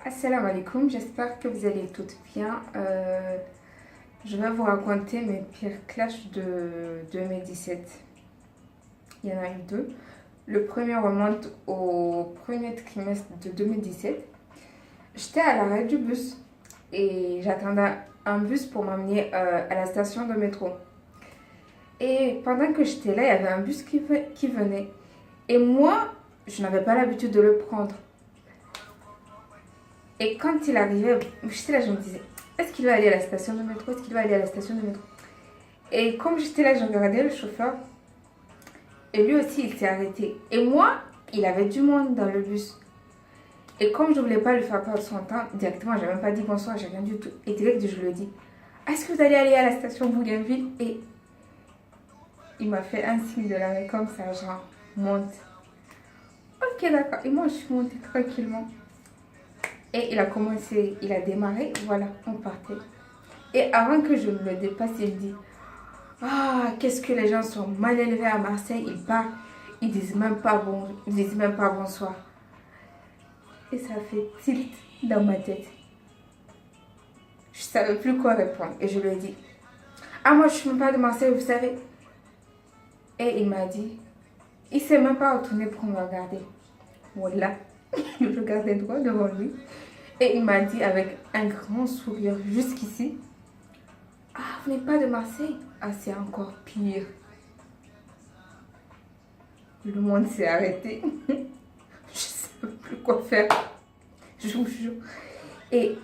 Assalamu alaikum, j'espère que vous allez toutes bien. Je vais vous raconter mes pires clashs de 2017. Il y en a eu deux. Le premier remonte au premier trimestre de 2017. J'étais à l'arrêt du bus et j'attendais un bus pour m'amener à la station de métro. Et pendant que j'étais là, il y avait un bus qui venait. Et moi, je n'avais pas l'habitude de le prendre. Et quand il arrivait, j'étais là, je me disais, est-ce qu'il va aller à la station de métro? Est-ce qu'il va aller à la station de métro? Et comme j'étais là, je regardais le chauffeur. Et lui aussi, il s'est arrêté. Et moi, il avait du monde dans le bus. Et comme je ne voulais pas lui faire perdre son temps, directement, je n'ai même pas dit bonsoir, j'ai rien du tout. Et direct, je lui ai dit, est-ce que vous allez aller à la station Bougainville? Et il m'a fait un signe de la main comme ça, genre, monte. Ok, d'accord. Et moi, je suis montée tranquillement. Et il a commencé, il a démarré, voilà, on partait. Et avant que je ne le dépasse, il me dit, ah, qu'est-ce que les gens sont mal élevés à Marseille, ils partent, ils disent même pas bonsoir. Et ça fait tilt dans ma tête. Je savais plus quoi répondre. Et je lui ai dit, ah, moi je suis même pas de Marseille, vous savez. Et il m'a dit, il s'est même pas retourné pour me regarder. Voilà, je regardais droit devant lui. Et il m'a dit avec un grand sourire jusqu'ici, ah, vous n'êtes pas de Marseille? Ah, c'est encore pire. Le monde s'est arrêté. Je ne sais plus quoi faire. Je vous jure. Et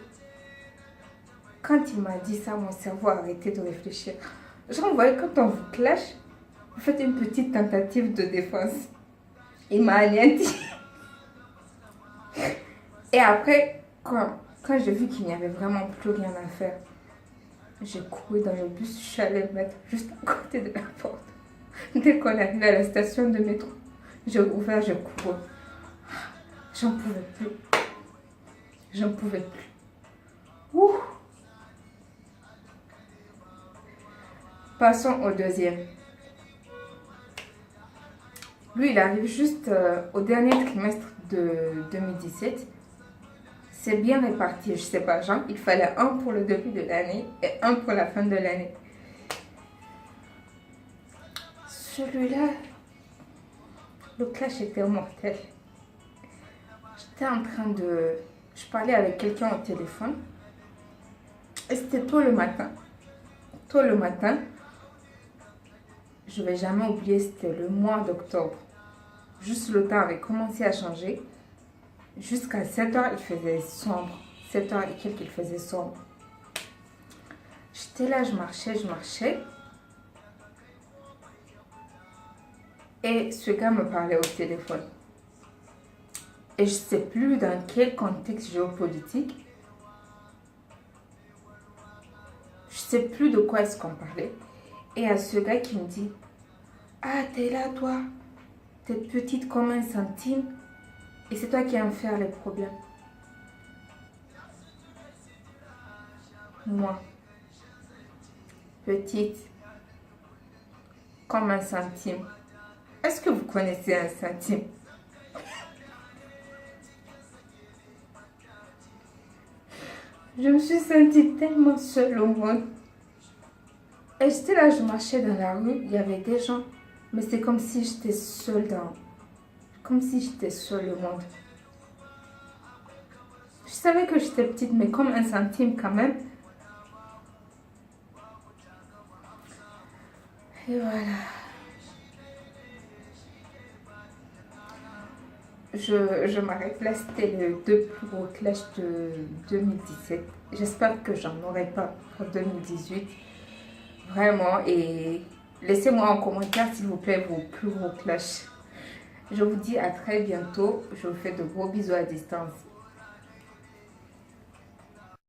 quand il m'a dit ça, mon cerveau a arrêté de réfléchir. Genre, vous voyez, quand on vous clash, vous faites une petite tentative de défense. Il m'a anéanti. Et après, quand j'ai vu qu'il n'y avait vraiment plus rien à faire, j'ai couru dans le bus, je suis allée me mettre juste à côté de la porte. Dès qu'on est arrivé à la station de métro, j'ai ouvert, j'ai couru. J'en pouvais plus. J'en pouvais plus. Ouh. Passons au deuxième. Lui, il arrive juste au dernier trimestre de 2017. C'est bien réparti, je sais pas, genre, il fallait un pour le début de l'année et un pour la fin de l'année. Celui-là, le clash était mortel. J'étais en train de... Je parlais avec quelqu'un au téléphone. Et c'était tôt le matin. Tôt le matin. Je ne vais jamais oublier, c'était le mois d'octobre. Juste le temps avait commencé à changer. Jusqu'à 7h, il faisait sombre. 7h et quelques, il faisait sombre. J'étais là, je marchais. Et ce gars me parlait au téléphone. Et je ne sais plus dans quel contexte géopolitique. Je ne sais plus de quoi est-ce qu'on parlait. Et à ce gars qui me dit, ah, t'es là, toi. T'es petite comme un centime. Et c'est toi qui aimes faire les problèmes. Moi, petite, comme un centime. Est-ce que vous connaissez un centime? Je me suis sentie tellement seule au monde. Et j'étais là, je marchais dans la rue, il y avait des gens. Mais c'est comme si j'étais seule Comme si j'étais seule au monde. Je savais que j'étais petite, mais comme un centime quand même. Et voilà. Je m'arrête là, c'était les deux plus gros clashs de 2017. J'espère que j'en aurai pas pour 2018. Vraiment. Et laissez-moi en commentaire, s'il vous plaît, vos plus gros clashs. Je vous dis à très bientôt. Je vous fais de gros bisous à distance.